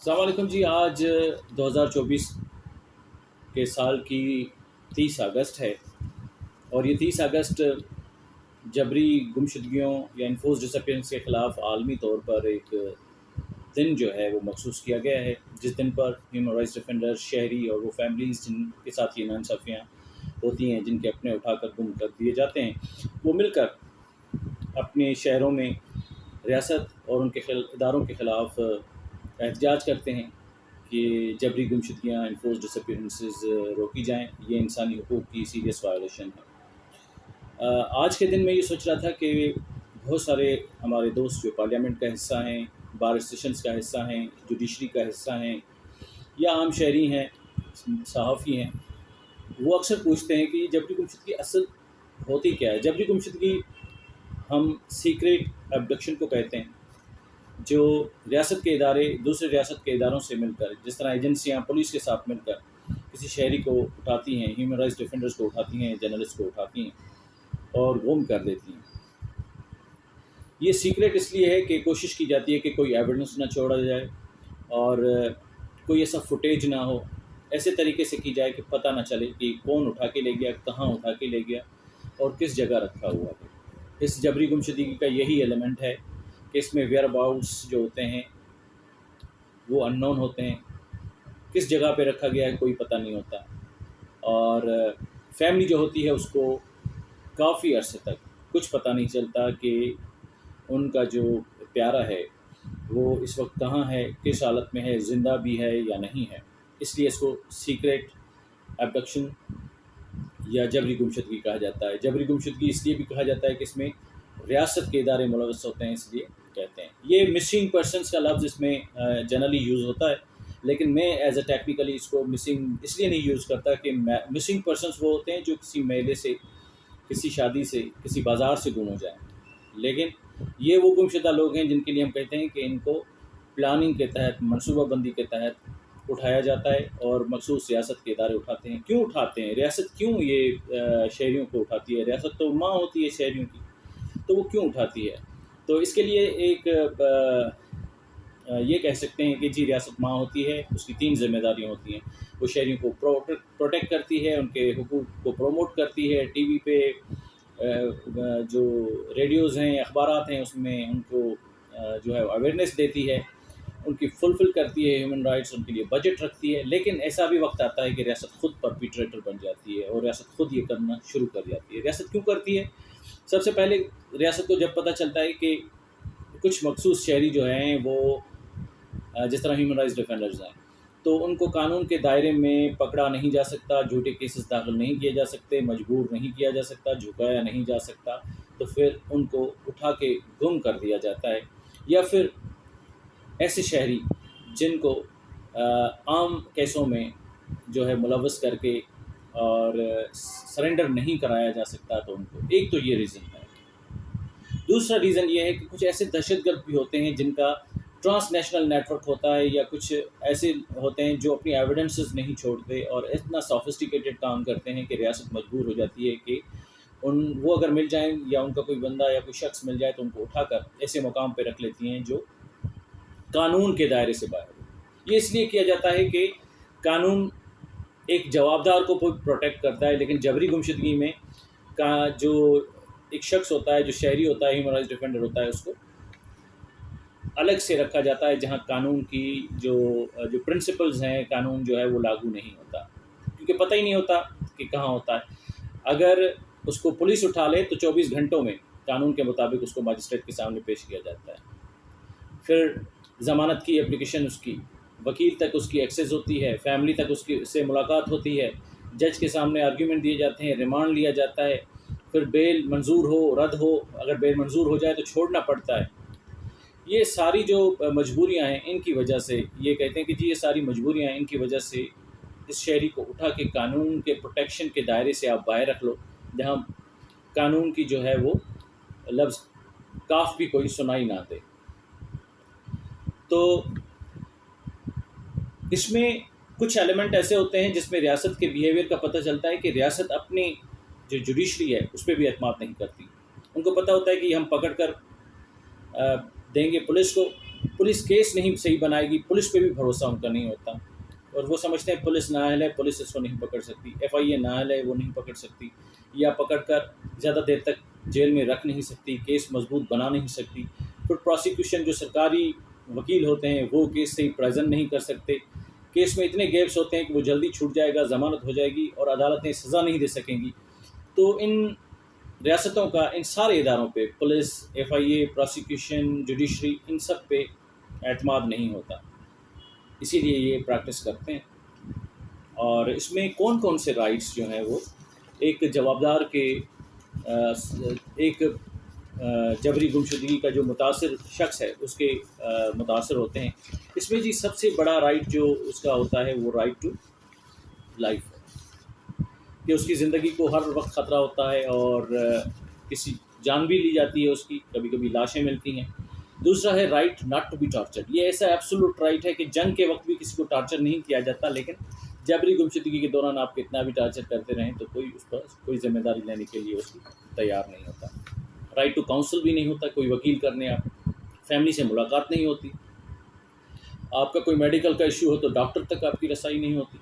السلام علیکم جی۔ آج 2024 کے سال کی 30 اگست ہے، اور یہ 30 اگست جبری گمشدگیوں یا انفورس ڈسپیئرنس کے خلاف عالمی طور پر ایک دن جو ہے وہ مخصوص کیا گیا ہے، جس دن پر ہیومن رائٹس ڈیفینڈر، شہری اور وہ فیملیز جن کے ساتھ یہ ناانصافیاں ہوتی ہیں، جن کے اپنے اٹھا کر گم کر دیے جاتے ہیں، وہ مل کر اپنے شہروں میں ریاست اور ان کے اداروں کے خلاف احتجاج کرتے ہیں کہ جبری گمشدگیاں، انفورس ڈسپیئرنسز روکی جائیں۔ یہ انسانی حقوق کی سیریس وائلیشن ہے۔ آج کے دن میں یہ سوچ رہا تھا کہ بہت سارے ہمارے دوست جو پارلیمنٹ کا حصہ ہیں، بار اسٹیشنز کا حصہ ہیں، جوڈیشری کا حصہ ہیں، یا عام شہری ہیں، صحافی ہیں، وہ اکثر پوچھتے ہیں کہ جبری گمشدگی اصل ہوتی کیا ہے۔ جبری گمشدگی ہم سیکریٹ ابڈکشن کو کہتے ہیں، جو ریاست کے ادارے دوسرے ریاست کے اداروں سے مل کر، جس طرح ایجنسیاں پولیس کے ساتھ مل کر کسی شہری کو اٹھاتی ہیں، ہیومن رائٹس ڈیفینڈرز کو اٹھاتی ہیں، جرنلسٹ کو اٹھاتی ہیں اور گم کر دیتی ہیں۔ یہ سیکریٹ اس لیے ہے کہ کوشش کی جاتی ہے کہ کوئی ایویڈنس نہ چھوڑا جائے اور کوئی ایسا فوٹیج نہ ہو، ایسے طریقے سے کی جائے کہ پتہ نہ چلے کہ کون اٹھا کے لے گیا، کہاں اٹھا کے لے گیا اور کس جگہ رکھا ہوا ہے۔ اس جبری گمشدگی کا یہی ایلیمنٹ ہے کہ اس میں ویئر اباؤٹس جو ہوتے ہیں وہ ان نون ہوتے ہیں، کس جگہ پہ رکھا گیا ہے کوئی پتہ نہیں ہوتا، اور فیملی جو ہوتی ہے اس کو کافی عرصے تک کچھ پتہ نہیں چلتا کہ ان کا جو پیارا ہے وہ اس وقت کہاں ہے، کس حالت میں ہے، زندہ بھی ہے یا نہیں ہے۔ اس لیے اس کو سیکریٹ ابڈکشن یا جبری گمشدگی کہا جاتا ہے۔ جبری گمشدگی اس لیے بھی کہا جاتا ہے کہ اس میں ریاست کے ادارے ملوث ہوتے ہیں، اس لیے کہتے ہیں۔ یہ مسنگ پرسنس کا لفظ اس میں جنرلی یوز ہوتا ہے، لیکن میں ایز اے ٹیکنیکلی اس کو مسنگ اس لیے نہیں یوز کرتا کہ مسنگ پرسنس وہ ہوتے ہیں جو کسی میلے سے، کسی شادی سے، کسی بازار سے گم ہو جائیں، لیکن یہ وہ گمشدہ لوگ ہیں جن کے لیے ہم کہتے ہیں کہ ان کو پلاننگ کے تحت، منصوبہ بندی کے تحت اٹھایا جاتا ہے اور مخصوص ریاست کے ادارے اٹھاتے ہیں۔ کیوں اٹھاتے ہیں؟ ریاست کیوں یہ شہریوں کو اٹھاتی ہے؟ ریاست تو ماں ہوتی ہے شہریوں کی، تو وہ کیوں اٹھاتی ہے؟ تو اس کے لیے ایک یہ کہہ سکتے ہیں کہ جی ریاست ماں ہوتی ہے، اس کی 3 ذمہ داریاں ہوتی ہیں۔ وہ شہریوں کو پروٹیکٹ کرتی ہے، ان کے حقوق کو پروموٹ کرتی ہے، ٹی وی پہ جو ریڈیوز ہیں، اخبارات ہیں، اس میں ان کو جو ہے اویئرنیس دیتی ہے، ان کی فلفل کرتی ہے ہیومن رائٹس، ان کے لیے بجٹ رکھتی ہے۔ لیکن ایسا بھی وقت آتا ہے کہ ریاست خود پرپیٹریٹر بن جاتی ہے اور ریاست خود یہ کرنا شروع کر جاتی ہے۔ ریاست کیوں کرتی ہے؟ سب سے پہلے ریاست کو جب پتہ چلتا ہے کہ کچھ مخصوص شہری جو ہیں وہ جس طرح ہیومن رائٹس ڈیفینڈرز ہیں، تو ان کو قانون کے دائرے میں پکڑا نہیں جا سکتا، جھوٹے کیسز داخل نہیں کیے جا سکتے، مجبور نہیں کیا جا سکتا، جھکایا نہیں جا سکتا، تو پھر ان کو اٹھا کے گم کر دیا جاتا ہے، یا پھر ایسے شہری جن کو عام کیسوں میں جو ہے ملوث کر کے اور سرنڈر نہیں کرایا جا سکتا، تو ان کو ایک تو یہ ریزن ہے۔ دوسرا ریزن یہ ہے کہ کچھ ایسے دہشت گرد بھی ہوتے ہیں جن کا ٹرانس نیشنل نیٹ ورک ہوتا ہے، یا کچھ ایسے ہوتے ہیں جو اپنی ایویڈنسز نہیں چھوڑتے اور اتنا سافسٹیکیٹڈ کام کرتے ہیں کہ ریاست مجبور ہو جاتی ہے کہ وہ اگر مل جائیں یا ان کا کوئی بندہ یا کوئی شخص مل جائے تو ان کو اٹھا کر ایسے مقام پہ رکھ لیتی ہیں جو قانون کے دائرے سے باہر ہو۔ یہ اس لیے کیا جاتا ہے کہ قانون ایک جوابدار کو پروٹیکٹ کرتا ہے، لیکن جبری گمشدگی میں جو ایک شخص ہوتا ہے، جو شہری ہوتا ہے، ہیومن رائٹس ڈیفینڈر ہوتا ہے، اس کو الگ سے رکھا جاتا ہے، جہاں قانون کی جو پرنسپلز ہیں، قانون جو ہے وہ لاگو نہیں ہوتا، کیونکہ پتہ ہی نہیں ہوتا کہ کہاں ہوتا ہے۔ اگر اس کو پولیس اٹھا لے تو 24 گھنٹوں میں قانون کے مطابق اس کو مجسٹریٹ کے سامنے پیش کیا جاتا ہے، پھر ضمانت کی اپلیکیشن، اس کی وکیل تک اس کی ایکسیس ہوتی ہے، فیملی تک اس کی سے ملاقات ہوتی ہے، جج کے سامنے آرگیومنٹ دیے جاتے ہیں، ریمانڈ لیا جاتا ہے، پھر بیل منظور ہو رد ہو، اگر بیل منظور ہو جائے تو چھوڑنا پڑتا ہے۔ یہ ساری جو مجبوریاں ہیں ان کی وجہ سے، یہ کہتے ہیں کہ جی یہ ساری مجبوریاں ہیں، ان کی وجہ سے اس شہری کو اٹھا کے قانون کے پروٹیکشن کے دائرے سے آپ باہر رکھ لو، جہاں قانون کی جو ہے وہ لفظ کاف بھی کوئی سنائی نہ دے۔ تو اس میں کچھ ایلیمنٹ ایسے ہوتے ہیں جس میں ریاست کے بیہیویئر کا پتہ چلتا ہے کہ ریاست اپنی جو جوڈیشری ہے اس پہ بھی اعتماد نہیں کرتی۔ ان کو پتہ ہوتا ہے کہ ہم پکڑ کر دیں گے پولیس کو، پولیس کیس نہیں صحیح بنائے گی، پولیس پہ بھی بھروسہ ان کا نہیں ہوتا، اور وہ سمجھتے ہیں پولیس نااہل ہے، پولیس اس کو نہیں پکڑ سکتی، ایف آئی اے نااہل ہے، وہ نہیں پکڑ سکتی، یا پکڑ کر زیادہ دیر تک جیل میں رکھ نہیں سکتی، کیس مضبوط بنا نہیں سکتی، پھر پروسیکیوشن جو سرکاری وکیل ہوتے ہیں وہ کیس صحیح پریزنٹ نہیں کر سکتے، کیس میں اتنے گیپس ہوتے ہیں کہ وہ جلدی چھوٹ جائے گا، ضمانت ہو جائے گی اور عدالتیں سزا نہیں دے سکیں گی۔ تو ان ریاستوں کا ان سارے اداروں پہ، پولیس، ایف آئی اے، پروسیکیوشن، جوڈیشری، ان سب پہ اعتماد نہیں ہوتا، اسی لیے یہ پریکٹس کرتے ہیں۔ اور اس میں کون کون سے رائٹس جو ہیں وہ ایک جوابدار کے ایک جبری گمشدگی کا جو متاثر شخص ہے اس کے متاثر ہوتے ہیں۔ اس میں جی سب سے بڑا رائٹ جو اس کا ہوتا ہے وہ رائٹ ٹو لائف ہے، کہ اس کی زندگی کو ہر وقت خطرہ ہوتا ہے اور کسی جان بھی لی جاتی ہے اس کی، کبھی کبھی لاشیں ملتی ہیں۔ دوسرا ہے right not to be tortured, یہ ایسا ایبسولوٹ رائٹ ہے کہ جنگ کے وقت بھی کسی کو ٹارچر نہیں کیا جاتا، لیکن جبری گمشدگی کے دوران آپ کتنا بھی ٹارچر کرتے رہیں تو کوئی اس پر کوئی ذمہ داری لینے کے لیے اس کی تیار نہیں ہوتا۔ رائٹ ٹو کاؤنسل بھی نہیں ہوتا، کوئی وکیل کرنے آپ، فیملی سے ملاقات نہیں ہوتی، آپ کا کوئی میڈیکل کا ایشو ہو تو ڈاکٹر تک آپ کی رسائی نہیں ہوتی،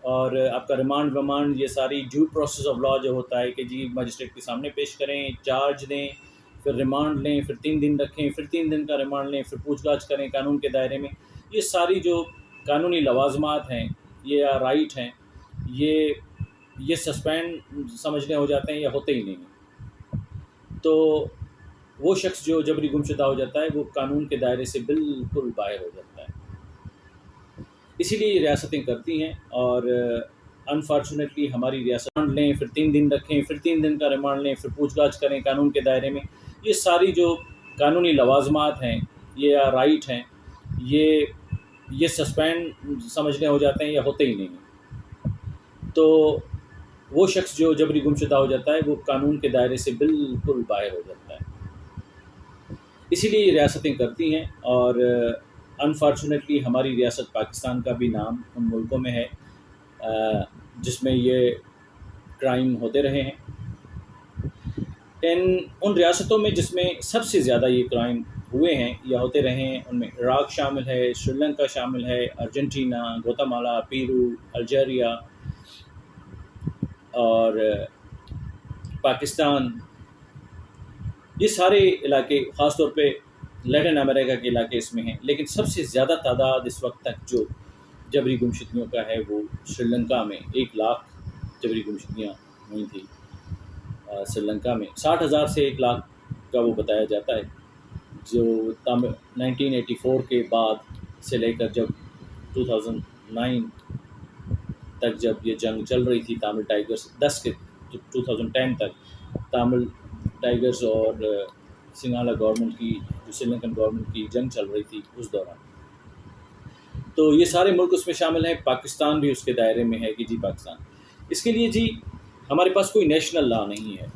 اور آپ کا ریمانڈ ومانڈ یہ ساری ڈیو پروسیس آف لا جو ہوتا ہے کہ جی مجسٹریٹ کے سامنے پیش کریں، چارج دیں، پھر ریمانڈ لیں، پھر 3 دن رکھیں، پھر 3 دن کا ریمانڈ لیں، پھر پوچھ گاچھ کریں قانون کے دائرے میں، یہ ساری جو قانونی لوازمات ہیں یہ رائٹ ہیں، یہ سسپینڈ سمجھنے ہو جاتے ہیں یا ہوتے ہی نہیں ہیں۔ تو وہ شخص جو جبری گمشدہ ہو جاتا ہے وہ قانون کے دائرے سے بالکل باہر ہو جاتا ہے، اسی لیے یہ ریاستیں کرتی ہیں۔ اور انفارچونیٹلی ہماری ریاست لیں، پھر 3 دن رکھیں، پھر 3 دن کا ریمانڈ لیں، پھر پوچھ گاچھ کریں قانون کے دائرے میں، یہ ساری جو قانونی لوازمات ہیں یہ رائٹ ہیں، یہ سسپینڈ سمجھنے ہو جاتے ہیں یا ہوتے ہی نہیں ہیں۔ تو وہ شخص جو جبری گمشدہ ہو جاتا ہے وہ قانون کے دائرے سے بالکل باہر ہو جاتا ہے، اسی لیے یہ ریاستیں کرتی ہیں۔ اور انفارچونیٹلی ہماری ریاست پاکستان کا بھی نام ان ملکوں میں ہے جس میں یہ کرائم ہوتے رہے ہیں۔ ان ریاستوں میں جس میں سب سے زیادہ یہ کرائم ہوئے ہیں یا ہوتے رہے ہیں ان میں عراق شامل ہے، سری لنکا شامل ہے، ارجنٹینا، گوتمالا، پیرو، الجیریا اور پاکستان، یہ سارے علاقے، خاص طور پہ لیٹن امریکہ کے علاقے اس میں ہیں۔ لیکن سب سے زیادہ تعداد اس وقت تک جو جبری گمشدگیوں کا ہے وہ سری لنکا میں 1 لاکھ جبری گمشدگیاں ہوئی تھیں۔ سری لنکا میں 60,000 سے 1 لاکھ کا وہ بتایا جاتا ہے، جو 1984 کے بعد سے لے کر جب 2009 تک جب یہ جنگ چل رہی تھی تامل ٹائیگرز 2010 تک تامل ٹائیگرز اور سنگھالا گورنمنٹ کی جو سری لنکن گورنمنٹ کی جنگ چل رہی تھی اس دوران، تو یہ سارے ملک اس میں شامل ہیں، پاکستان بھی اس کے دائرے میں ہے کہ جی پاکستان۔ اس کے لیے جی ہمارے پاس کوئی نیشنل لا نہیں ہے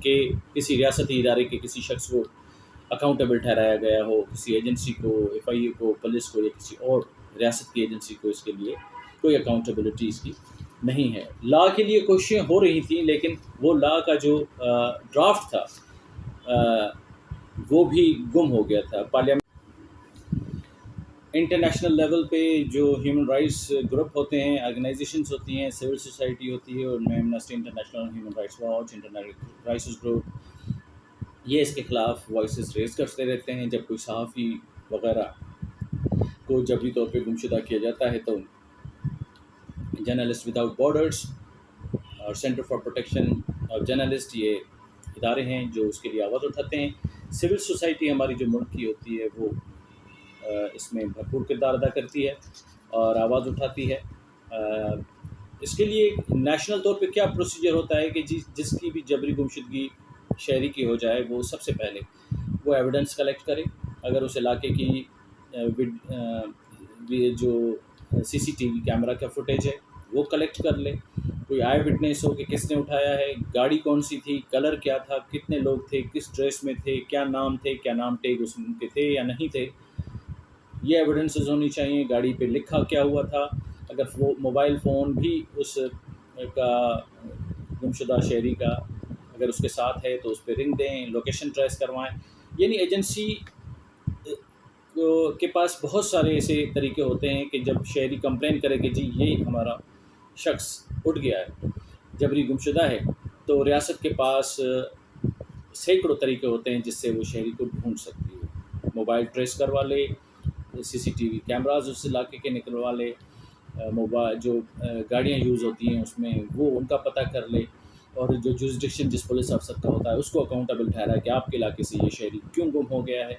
کہ کسی ریاستی ادارے کے کسی شخص کو اکاؤنٹیبل ٹھہرایا گیا ہو، کسی ایجنسی کو، ایف آئی اے کو، پولیس کو یا کسی اور ریاست کی ایجنسی کو، اس کے لیے کوئی اکاؤنٹیبلٹی اس کی نہیں ہے۔ لا کے لیے کوششیں ہو رہی تھیں لیکن وہ لا کا جو ڈرافٹ تھا وہ بھی گم ہو گیا تھا۔ پارلیمنٹ انٹرنیشنل لیول پہ جو ہیومن رائٹس گروپ ہوتے ہیں، آرگنائزیشنز ہوتی ہیں، سول سوسائٹی ہوتی ہے، ان میں Amnesty international, human rights watch, international rights group, یہ اس کے خلاف وائسز ریز کرتے رہتے ہیں۔ جب کوئی صحافی وغیرہ کو جبری طور پہ گمشدہ کیا جاتا ہے تو جرنلسٹ وداؤٹ بارڈرز اور centre for protection of journalist, یہ ادارے ہیں جو اس کے لیے آواز اٹھاتے ہیں۔ سول سوسائٹی ہماری جو ملک کی ہوتی ہے وہ اس میں بھرپور کردار ادا کرتی ہے اور آواز اٹھاتی ہے۔ اس کے لیے نیشنل طور پہ کیا پروسیجر ہوتا ہے کہ جس کی بھی جبری گمشدگی شہری کی ہو جائے وہ سب سے پہلے وہ ایویڈنس کلیکٹ کرے، اگر اس علاقے کی جو سی سی ٹی وی کیمرہ کا فوٹیج ہے وہ کلیکٹ کر لے، کوئی آئی وٹنس ہو کہ کس نے اٹھایا ہے، گاڑی کون سی تھی، کلر کیا تھا، کتنے لوگ تھے، کس ڈریس میں تھے، کیا نام تھے، کیا نام ٹیگ اس کے تھے یا نہیں تھے، یہ ایویڈنسز ہونی چاہیے۔ گاڑی پہ لکھا کیا ہوا تھا، اگر موبائل فون بھی اس کا گمشدہ شہری کا اگر اس کے ساتھ ہے تو اس پہ رنگ دیں، لوکیشن ٹریس کروائیں، یعنی ایجنسی کے پاس بہت سارے ایسے طریقے ہوتے ہیں کہ جب شہری کمپلین کرے کہ جی یہ ہمارا شخص اٹھ گیا ہے، جبری گمشدہ ہے، تو ریاست کے پاس سینکڑوں طریقے ہوتے ہیں جس سے وہ شہری کو ڈھونڈ سکتی ہے۔ موبائل ٹریس کروا لے، سی سی ٹی وی کیمراز اس علاقے کے نکلوا لے، موبائل جو گاڑیاں یوز ہوتی ہیں اس میں وہ ان کا پتہ کر لے، اور جو جورسڈکشن جس پولیس افسر کا ہوتا ہے اس کو اکاؤنٹیبل ٹھہرائے کہ آپ کے علاقے سے یہ شہری کیوں گم ہو گیا ہے۔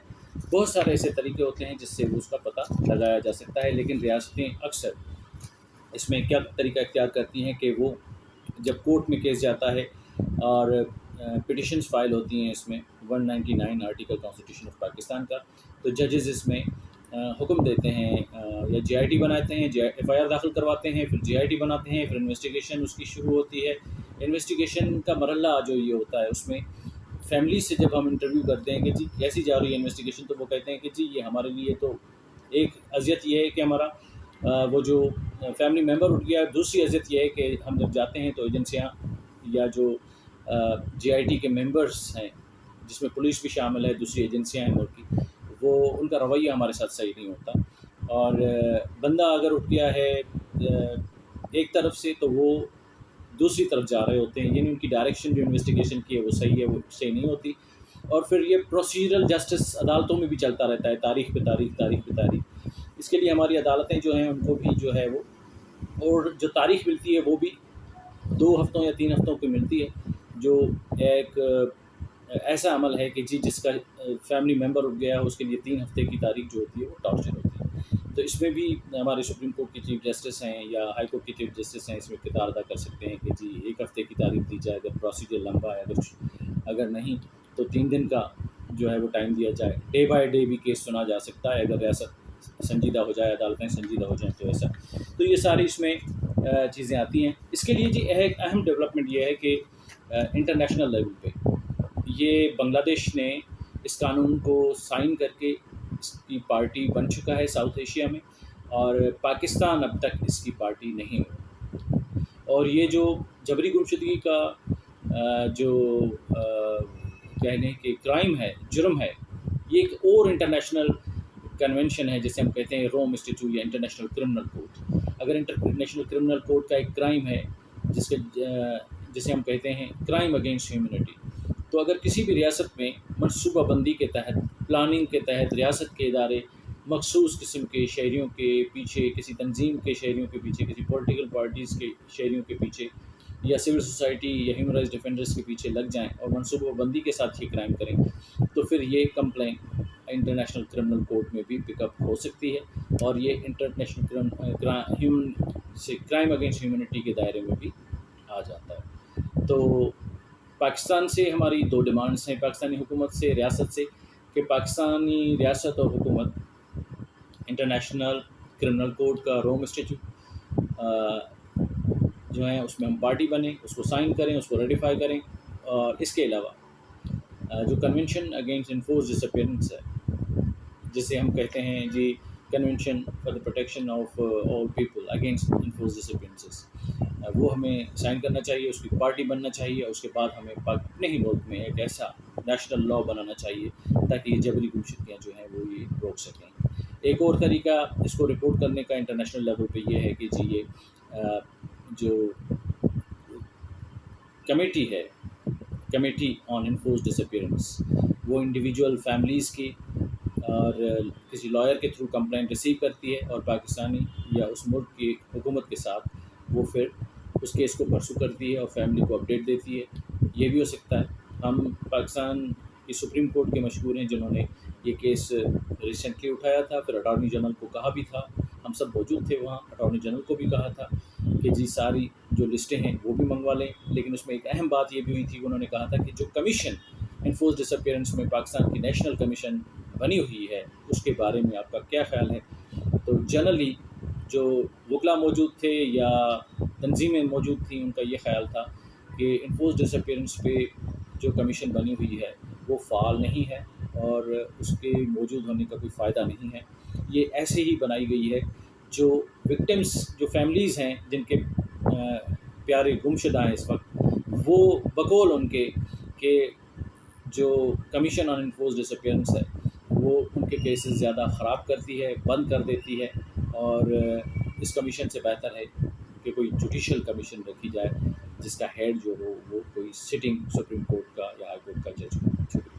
بہت سارے ایسے طریقے ہوتے ہیں جس سے وہ اس کا پتہ لگایا جا سکتا ہے، لیکن ریاستیں اکثر اس میں کیا طریقہ اختیار کرتی ہیں کہ وہ جب کورٹ میں کیس جاتا ہے اور پٹیشنز فائل ہوتی ہیں اس میں 199 آرٹیکل کانسٹیٹیوشن آف پاکستان کا، تو ججز اس میں حکم دیتے ہیں یا جی آئی ٹی بناتے ہیں، ایف آئی آر داخل کرواتے ہیں، پھر جی آئی ٹی بناتے ہیں، پھر انویسٹیگیشن اس کی شروع ہوتی ہے۔ انویسٹیگیشن کا مرحلہ جو یہ ہوتا ہے اس میں فیملی سے جب ہم انٹرویو کرتے ہیں کہ جی کیسی جا رہی ہے انویسٹیگیشن، تو وہ کہتے ہیں کہ جی یہ ہمارے لیے تو ایک اذیت یہ ہے کہ ہمارا وہ جو فیملی ممبر اٹھ گیا، دوسری اذیت یہ ہے کہ ہم جب جاتے ہیں تو ایجنسیاں یا جو جی آئی ٹی کے ممبرس ہیں جس میں پولیس بھی شامل ہے، دوسری ایجنسیاں ہیں ملک کی، وہ ان کا رویہ ہمارے ساتھ صحیح نہیں ہوتا، اور بندہ اگر اٹھ گیا ہے ایک طرف سے تو وہ دوسری طرف جا رہے ہوتے ہیں، یعنی ان کی ڈائریکشن جو انویسٹیگیشن کی ہے وہ صحیح ہے، وہ صحیح نہیں ہوتی، اور پھر یہ پروسیجرل جسٹس عدالتوں میں بھی چلتا رہتا ہے، تاریخ پہ تاریخ۔ اس کے لیے ہماری عدالتیں جو ہیں ان کو بھی جو ہے وہ، اور جو تاریخ ملتی ہے وہ بھی 2 ہفتوں یا 3 ہفتوں کی ملتی ہے، جو ایک ایسا عمل ہے کہ جی جس کا فیملی ممبر اٹھ گیا ہے اس کے لیے 3 ہفتے کی تاریخ جو ہوتی ہے وہ ٹارچر ہوتی ہے۔ تو اس میں بھی ہمارے سپریم کورٹ کی چیف جسٹس ہیں یا ہائی کورٹ کی چیف جسٹس ہیں اس میں کردار ادا کر سکتے ہیں کہ جی 1 ہفتے کی تاریخ دی جائے اگر پروسیجر لمبا ہے، اگر نہیں تو 3 دن کا جو ہے وہ ٹائم دیا جائے۔ ڈے بائی ڈے بھی کیس سنا جا سکتا ہے اگر ریاست سنجیدہ ہو جائے، عدالتیں سنجیدہ ہو جائیں تو ایسا، تو یہ ساری اس میں چیزیں آتی ہیں۔ اس کے لیے جی ایک اہم ڈیولپمنٹ یہ ہے کہ انٹرنیشنل لیول پہ یہ بنگلہ دیش نے اس قانون کو سائن کر کے اس کی پارٹی بن چکا ہے ساؤتھ ایشیا میں، اور پاکستان اب تک اس کی پارٹی نہیں ہوئی، اور یہ جو جبری گمشدگی کا جو کہنے کہ کرائم ہے، جرم ہے، یہ ایک اور انٹرنیشنل کنونشن ہے جسے ہم کہتے ہیں روم انسٹیٹیوٹ یا انٹرنیشنل کرمنل کورٹ۔ اگر انٹرنیشنل کرمنل کورٹ کا ایک کرائم ہے جسے ہم کہتے ہیں کرائم اگینسٹ ہیومینٹی، تو اگر کسی بھی ریاست میں منصوبہ بندی کے تحت، پلاننگ کے تحت ریاست کے ادارے مخصوص قسم کے شہریوں کے پیچھے، کسی تنظیم کے شہریوں کے پیچھے، کسی پولیٹیکل پارٹیز کے شہریوں کے پیچھے، یا سول سوسائٹی یا ہیومن رائٹس ڈیفینڈرز کے پیچھے لگ جائیں اور منصوبہ بندی کے ساتھ یہ کرائم کریں، تو پھر یہ کمپلین انٹرنیشنل کرمنل کورٹ میں بھی پک اپ ہو سکتی ہے، اور یہ انٹرنیشنل کرائم اگینسٹ ہیومینٹی کے دائرے میں بھی آ جاتا ہے۔ تو پاکستان سے ہماری 2 ڈیمانڈس ہیں، پاکستانی حکومت سے، ریاست سے، کہ پاکستانی ریاست اور حکومت انٹرنیشنل کرمنل کورٹ کا روم انسٹیٹیوٹ جو ہے اس میں ہم پارٹی بنیں، اس کو سائن کریں، اس کو ریٹیفائی کریں، اور اس کے علاوہ جو کنونشن اگینسٹ انفورس ڈس اپیئرنس ہے جسے ہم کہتے ہیں جی convention for the protection of all people against enforced disappearances, وہ ہمیں سائن کرنا چاہیے، اس کی پارٹی بننا چاہیے، اور اس کے بعد ہمیں اپنے ہی ملک میں ایک ایسا نیشنل لا بنانا چاہیے تاکہ یہ جبری گمشدگیاں جو ہیں وہ یہ روک سکیں۔ ایک اور طریقہ اس کو رپورٹ کرنے کا انٹرنیشنل لیول پہ یہ ہے کہ جی یہ جو کمیٹی ہے، کمیٹی آن انفورس ڈس اپیئرنس، وہ انڈیویجول فیملیز کی اور کسی لائر کے تھرو کمپلین ریسیو کرتی ہے، اور پاکستانی یا اس ملک کی حکومت کے ساتھ وہ پھر اس کیس کو پرسو کرتی ہے اور فیملی کو اپڈیٹ دیتی ہے۔ یہ بھی ہو سکتا ہے ہم پاکستان کی سپریم کورٹ کے مشہور ہیں جنہوں نے یہ کیس ریسنٹلی اٹھایا تھا، پھر اٹارنی جنرل کو کہا بھی تھا، ہم سب موجود تھے وہاں، اٹارنی جنرل کو بھی کہا تھا کہ جی ساری جو لسٹیں ہیں وہ بھی منگوا لیں، لیکن اس میں ایک اہم بات یہ بھی ہوئی تھی، انہوں نے کہا تھا کہ جو کمیشن انفورس ڈس اپیئرنس میں پاکستان کی نیشنل کمیشن بنی ہوئی ہے اس کے بارے میں آپ کا کیا خیال ہے؟ تو جنرلی جو وکلا موجود تھے یا تنظیمیں موجود تھیں ان کا یہ خیال تھا کہ انفورس ڈس اپیئرنس پہ جو کمیشن بنی ہوئی ہے وہ فعال نہیں ہے اور اس کے موجود ہونے کا کوئی فائدہ نہیں ہے، یہ ایسے ہی بنائی گئی ہے۔ جو وکٹمس، جو فیملیز ہیں جن کے پیارے گمشدہ ہیں اس وقت، وہ بقول ان کے کہ جو کمیشن آن انفورس ڈس اپیئرنس ہے وہ ان کے کیسز زیادہ خراب کرتی ہے، بند کر دیتی ہے، اور اس کمیشن سے بہتر ہے کہ کوئی جوڈیشل کمیشن رکھی جائے جس کا ہیڈ جو ہو وہ کوئی سٹنگ سپریم کورٹ کا یا ہائی کورٹ کا جج ہو۔ شکریہ۔